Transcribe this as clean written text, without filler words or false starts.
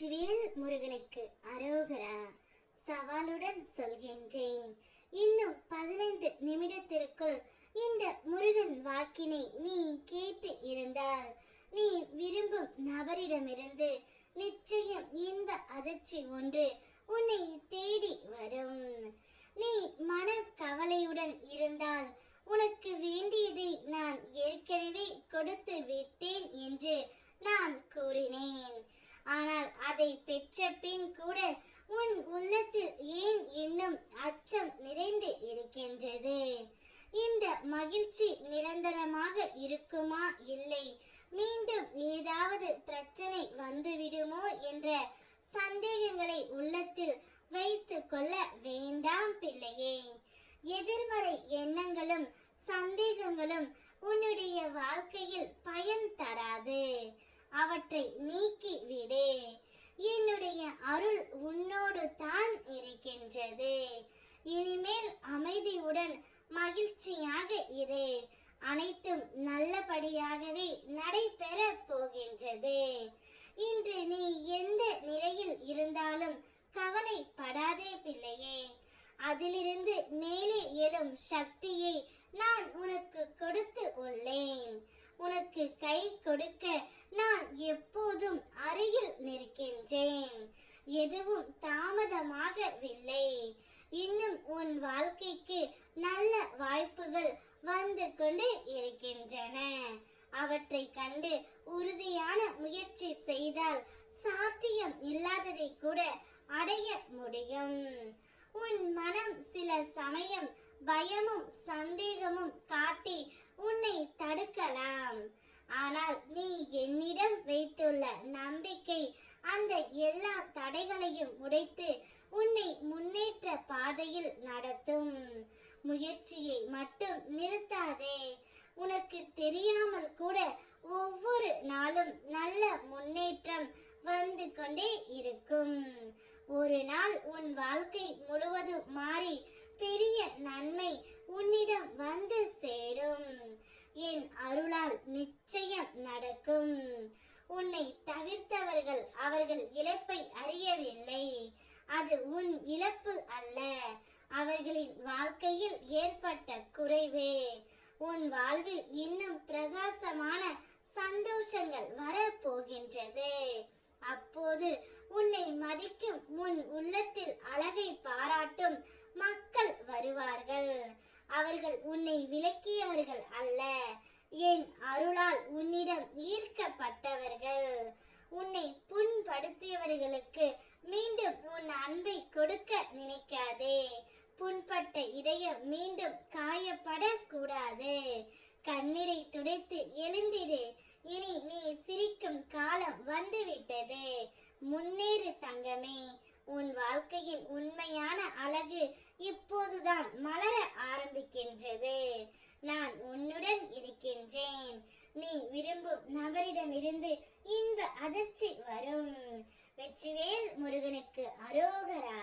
வேல் முருகனுக்கு அரோகரா. சவாலுடன் சொல்கின்றேன், இன்னும் 15 நிமிடத்திற்குள் இந்த முருகன் வாக்கினை நீ கேட்டு இருந்தால் நீ விரும்பும் நபரிடமிருந்து நிச்சயம் இன்ப அதிர்ச்சி ஒன்று உன்னை தேடி வரும். நீ மன கவலையுடன் இருந்தால் உனக்கு வேண்டியதை நான் ஏற்கனவே கொடுத்து விட்டேன் என்று நான் கூறினேன். ஆனால் அதை பெற்ற பின் கூட உன் உள்ளத்தில் ஏன் இன்னும் அச்சம் நிறைந்து இருக்கின்றது? இந்த மகிழ்ச்சி நிரந்தரமாக இருக்குமா, இல்லை மீண்டும் ஏதாவது பிரச்சனை வந்துவிடுமோ என்ற சந்தேகங்களை உள்ளத்தில் வைத்து கொள்ள வேண்டாம் பிள்ளையே. எதிர்மறை எண்ணங்களும் சந்தேகங்களும் உன்னுடைய வாழ்க்கையில் பயன் தராது. அவற்றை நீக்கி விடு. என்னுடைய அருள் உன்னோடு தான் இருக்கின்றது. இனிமேல் அமைதியுடன் மகிழ்ச்சியாக இரு. அனைத்தும் நல்லபடியாகவே நடைபெற போகின்றது. இன்று நீ எந்த நிலையில் இருந்தாலும் கவலைப்படாதே பிள்ளையே. அதிலிருந்து மேலே எழும் சக்தியை நான் உனக்கு கொடுத்து உள்ளேன். உனக்கு கை கொடுக்க நான் எப்போதும் அருகில் நிற்கின்றேன். எதுவும் தாமதமாகவில்லை. இன்னும் உன் வாழ்க்கைக்கு நல்ல வாய்ப்புகள் வந்து கொண்டு இருக்கின்றன. அவற்றை கண்டு உறுதியான முயற்சி செய்தால் சாத்தியம் இல்லாததை கூட அடைய முடியும். உன் மனம் சில சமயம் பயமும் சந்தேகமும் காட்டி உன்னை தடுக்கலாம். ஆனால் நீ என்னிடம் வைத்துள்ள நம்பிக்கை அந்த எல்லா தடைகளையும் உடைத்து உன்னை முன்னேற்ற பாதையில் நடத்தும். முயற்சியை மட்டும் நிறுத்தாதே. உனக்கு தெரியாமல் கூட ஒவ்வொரு நாளும் நல்ல முன்னேற்றம் வந்து கொண்டே இருக்கும். ஒரு நாள் உன் வாழ்க்கை முழுவதும் மாறி பெரிய நன்மை உன்னிடம் வந்து சேரும். என் அருளால் நிச்சயம் நடக்கும். உன்னை தவிர்த்தவர்கள் அவர்கள் இழப்பை அறியவில்லை. அது உன் இழப்பு அல்ல, அவர்களின் வாழ்க்கையில் ஏற்பட்ட குறைவு. உன் வாழ்வில் இன்னும் பிரகாசமான சந்தோஷங்கள் வரப்போகின்றது. அப்போது உன்னை மதிக்கும் உன் உள்ளத்தில் அழகை பாராட்டும் மக்கள் வருவார்கள். அவர்கள் உன்னை விலக்கியவர்கள் அல்ல, என் அருளால் உன்னிடம் ஈர்க்கப்பட்டவர்கள். உன்னை புண்படுத்தியவர்களுக்கு மீண்டும் உன் அன்பை கொடுக்க நினைக்காதே. புண்பட்ட இதயம் மீண்டும் காயப்படக்கூடாது. கண்ணீரை துடைத்து எழுந்திரு. இனி நீ சிரிக்கும் காலம் வந்துவிட்டது. முன்னேறு தங்கமே. உன் வாழ்க்கையின் உண்மையான அழகு இப்போதுதான் மலர ஆரம்பிக்கின்றது. நான் உன்னுடன் இருக்கின்றேன். நீ விரும்பும் நபரிடமிருந்து இன்ப அதிர்ச்சி வரும். வெற்றிவேல் முருகனுக்கு அரோகரா.